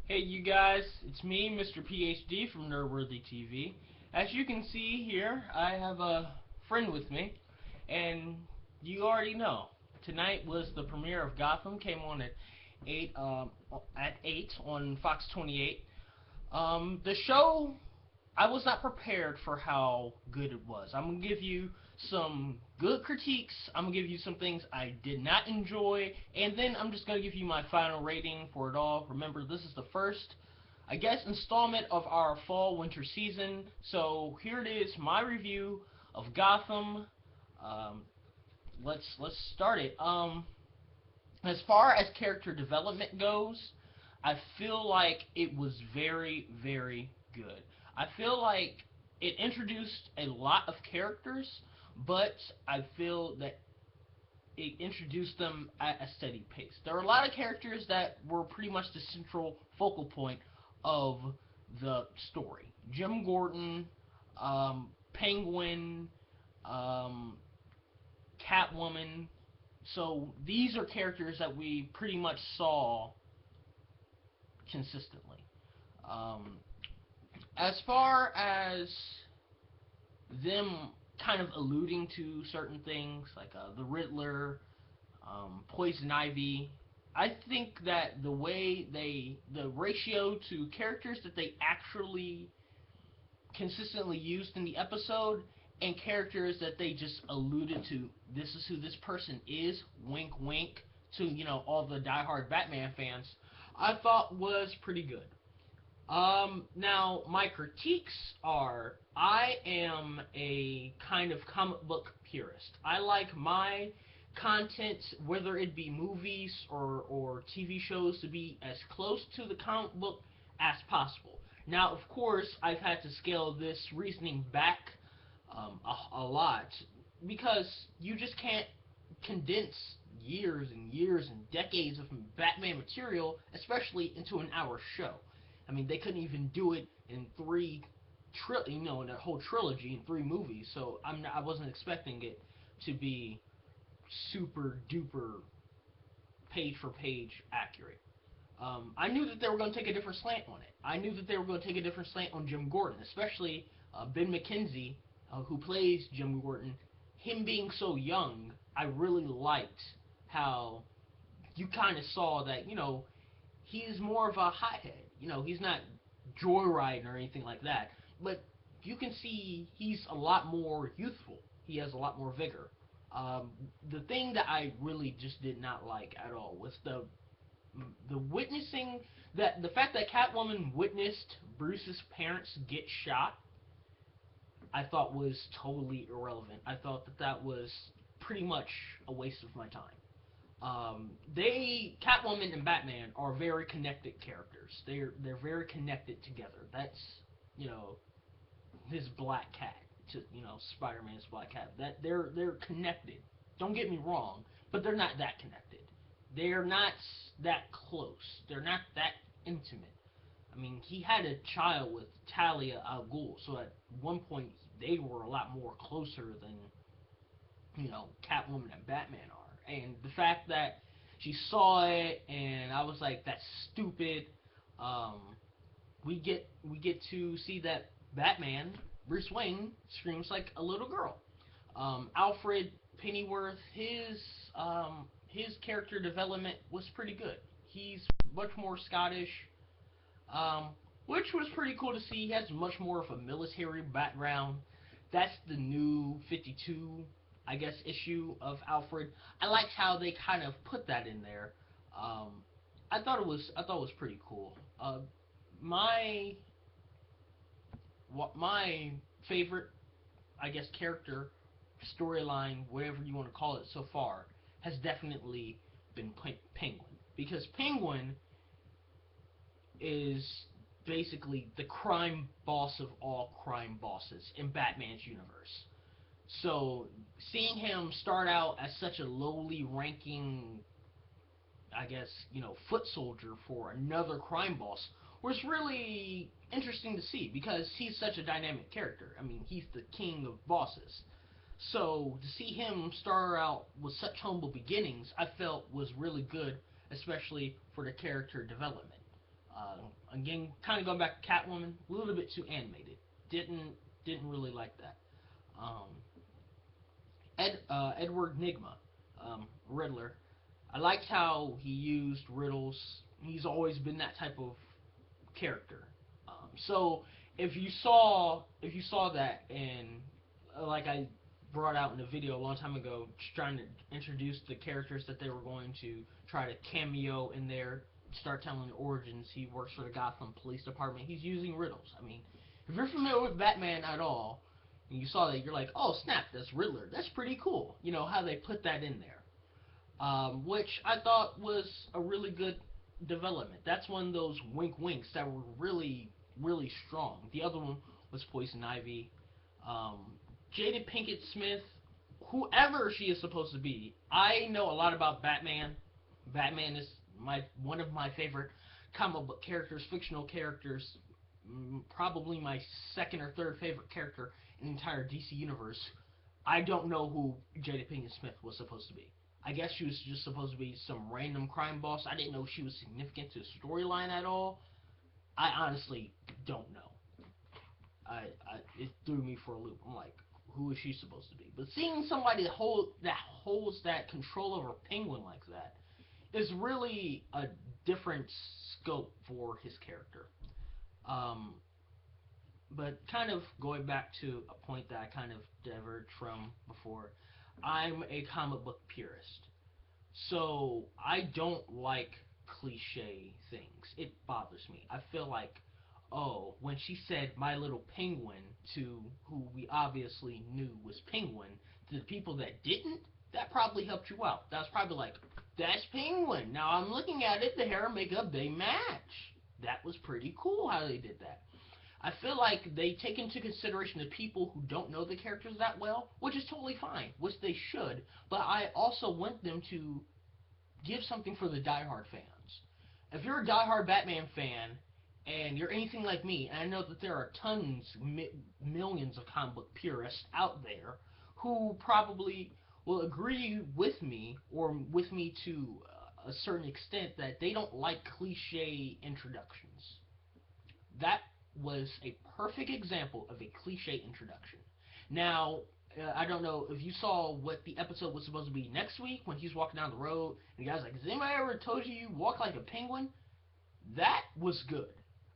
Hey you guys, it's me, Mr. PhD from Nerdworthy TV. As you can see here, I have a friend with me, and you already know. Tonight was the premiere of Gotham. Came on at eight on Fox 28. The show, I was not prepared for how good it was. I'm gonna give you some good critiques. I'm gonna give you some things I did not enjoy, and then I'm just gonna give you my final rating for it all. Remember, this is the first, I guess, installment of our fall winter season. So here it is, my review of Gotham. Um, let's start it. As far as character development goes, I feel like it was very, very good. I feel like it introduced a lot of characters, but I feel that it introduced them at a steady pace. There are a lot of characters that were pretty much the central focal point of the story. Jim Gordon, Penguin, um, Catwoman. So these are characters that we pretty much saw consistently. Um, as far as them kind of alluding to certain things like the Riddler, Poison Ivy, I think that the ratio to characters that they actually consistently used in the episode and characters that they just alluded to, this is who this person is, wink wink, to, all the diehard Batman fans, I thought was pretty good. Now my critiques are, I am a kind of comic book purist. I like my content, whether it be movies or TV shows, to be as close to the comic book as possible. Now, of course, I've had to scale this reasoning back a lot because you just can't condense years and years and decades of Batman material, especially into an hour show. I mean, they couldn't even do it in in that whole trilogy in three movies. So I wasn't expecting it to be super duper page for page accurate. I knew that they were going to take a different slant on it. I knew that they were going to take a different slant on Jim Gordon, especially Ben McKenzie, who plays Jim Gordon. Him being so young, I really liked how you kind of saw that, he's more of a hothead. He's not joyriding or anything like that, but you can see he's a lot more youthful. He has a lot more vigor. The thing that I really just did not like at all was the witnessing, that the fact that Catwoman witnessed Bruce's parents get shot. I thought was totally irrelevant. I thought that that was pretty much a waste of my time. Catwoman and Batman are very connected characters. They're very connected together. That's, you know his black cat to, Spider-Man's black cat. That they're connected. Don't get me wrong, but they're not that connected. They're not that close. They're not that intimate. I mean, he had a child with Talia al Ghul, so at one point they were a lot more closer than, Catwoman and Batman are. And the fact that she saw it, and I was like, that's stupid. Um, we get to see that Batman, Bruce Wayne, screams like a little girl. Alfred Pennyworth, his character development was pretty good. He's much more Scottish, um, which was pretty cool to see. He has much more of a military background. That's the new 52, I guess, issue of Alfred. I liked how they kind of put that in there. Um, I thought it was pretty cool. My my favorite, I guess, character, storyline, whatever you want to call it, so far has definitely been Penguin, because Penguin is basically the crime boss of all crime bosses in Batman's universe. So seeing him start out as such a lowly ranking, I guess, foot soldier for another crime boss was really interesting to see, because he's such a dynamic character. I mean, he's the king of bosses. So to see him start out with such humble beginnings, I felt was really good, especially for the character development. Uh, Again, kind of going back to Catwoman, a little bit too animated. Didn't didn't really like that. Um, Edward Nigma, Riddler. I liked how he used riddles. He's always been that type of character. So if you saw that and like I brought out in a video a long time ago, just trying to introduce the characters that they were going to try to cameo in there, start telling the origins. He works for the Gotham Police Department. He's using riddles. I mean, if you're familiar with Batman at all, and you saw that, you're like, oh snap, that's Riddler. That's pretty cool. You know how they put that in there, which I thought was a really good development. That's one of those wink winks that were really, really strong. The other one was Poison Ivy. Um, Jada Pinkett Smith, whoever she is supposed to be. I know a lot about Batman. Batman is one of my favorite comic book characters, fictional characters. Probably my second or third favorite character in the entire DC universe. I don't know who Jada Pinkett Smith was supposed to be. I guess she was just supposed to be some random crime boss. I didn't know she was significant to the storyline at all. I honestly don't know. It threw me for a loop. I'm like, who is she supposed to be? But seeing somebody that holds that control over Penguin like that is really a different scope for his character. Um, but kind of going back to a point that I kind of diverged from before, I'm a comic book purist. So I don't like cliche things. It bothers me. I feel like, oh, when she said My Little Penguin to who we obviously knew was Penguin, to the people that didn't, that probably helped you out. That was probably like, that's Penguin. Now I'm looking at it, the hair and makeup, they match. That was pretty cool how they did that. I feel like they take into consideration the people who don't know the characters that well, which is totally fine, which they should. But I also want them to give something for the diehard fans. If you're a diehard Batman fan and you're anything like me, and I know that there are millions of comic book purists out there who probably will agree with me or with me to a certain extent that they don't like cliche introductions. That was a perfect example of a cliche introduction. Now, I don't know if you saw what the episode was supposed to be next week when he's walking down the road and the guy's like, "Has anybody ever told you walk like a penguin?" That was good.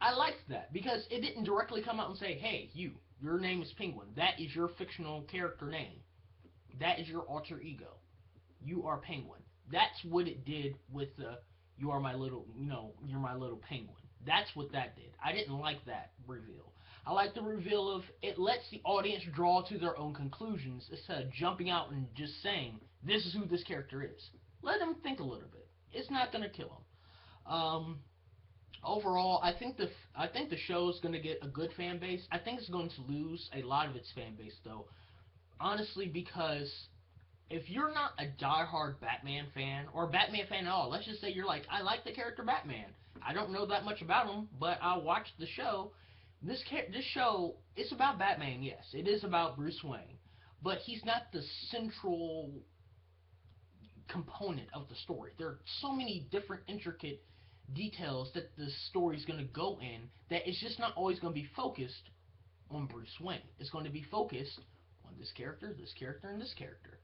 I liked that because it didn't directly come out and say, "Hey, your name is Penguin. That is your fictional character name. That is your alter ego. You are Penguin." That's what it did with the "You are my little, you're my little penguin." That's what that did. I didn't like that reveal. I like the reveal of it lets the audience draw to their own conclusions instead of jumping out and just saying, "This is who this character is." Let them think a little bit. It's not gonna kill them. Overall, I think the show is gonna get a good fan base. I think it's going to lose a lot of its fan base though, honestly, because if you're not a diehard Batman fan or a Batman fan at all, let's just say you're like, I like the character Batman. I don't know that much about him, but I watched the show. This show, it's about Batman, yes, it is about Bruce Wayne, but he's not the central component of the story. There are so many different intricate details that the story's going to go in that it's just not always going to be focused on Bruce Wayne. It's going to be focused on this character, and this character.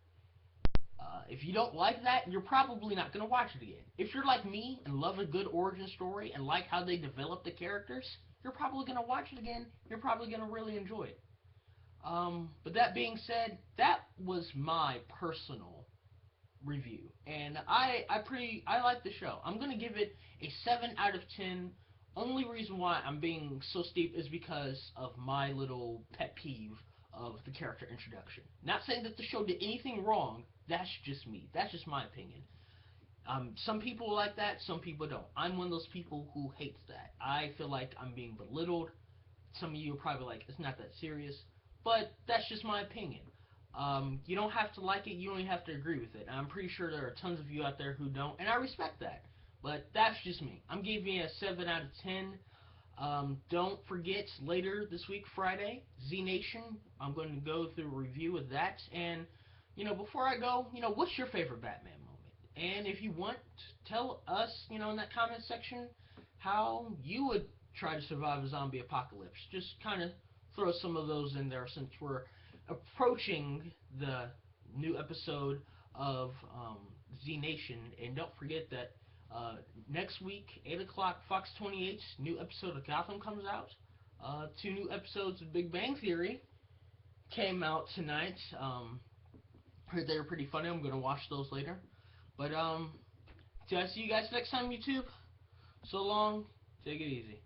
If you don't like that, you're probably not going to watch it again. If you're like me and love a good origin story and like how they develop the characters, you're probably going to watch it again. You're probably going to really enjoy it. But that being said, that was my personal review, and I like the show. I'm gonna give it a 7 out of 10. Only reason why I'm being so steep is because of my little pet peeve of the character introduction. Not saying that the show did anything wrong. That's just me. That's just my opinion. Some people like that. Some people don't. I'm one of those people who hates that. I feel like I'm being belittled. Some of you are probably like, it's not that serious, but that's just my opinion. You don't have to like it, you don't even have to agree with it. I'm pretty sure there are tons of you out there who don't, and I respect that. But that's just me. I'm giving it a 7 out of 10. Don't forget, later this week, Friday, Z Nation, I'm going to go through a review of that. And, before I go, what's your favorite Batman moment? And if you want, tell us, in that comment section how you would try to survive a zombie apocalypse. Just kind of throw some of those in there since we're approaching the new episode of Z Nation. And don't forget that next week, 8 o'clock, Fox 28's new episode of Gotham comes out. 2 new episodes of Big Bang Theory came out tonight. Heard they were pretty funny. I'm going to watch those later. But, till I see you guys next time, YouTube. So long. Take it easy.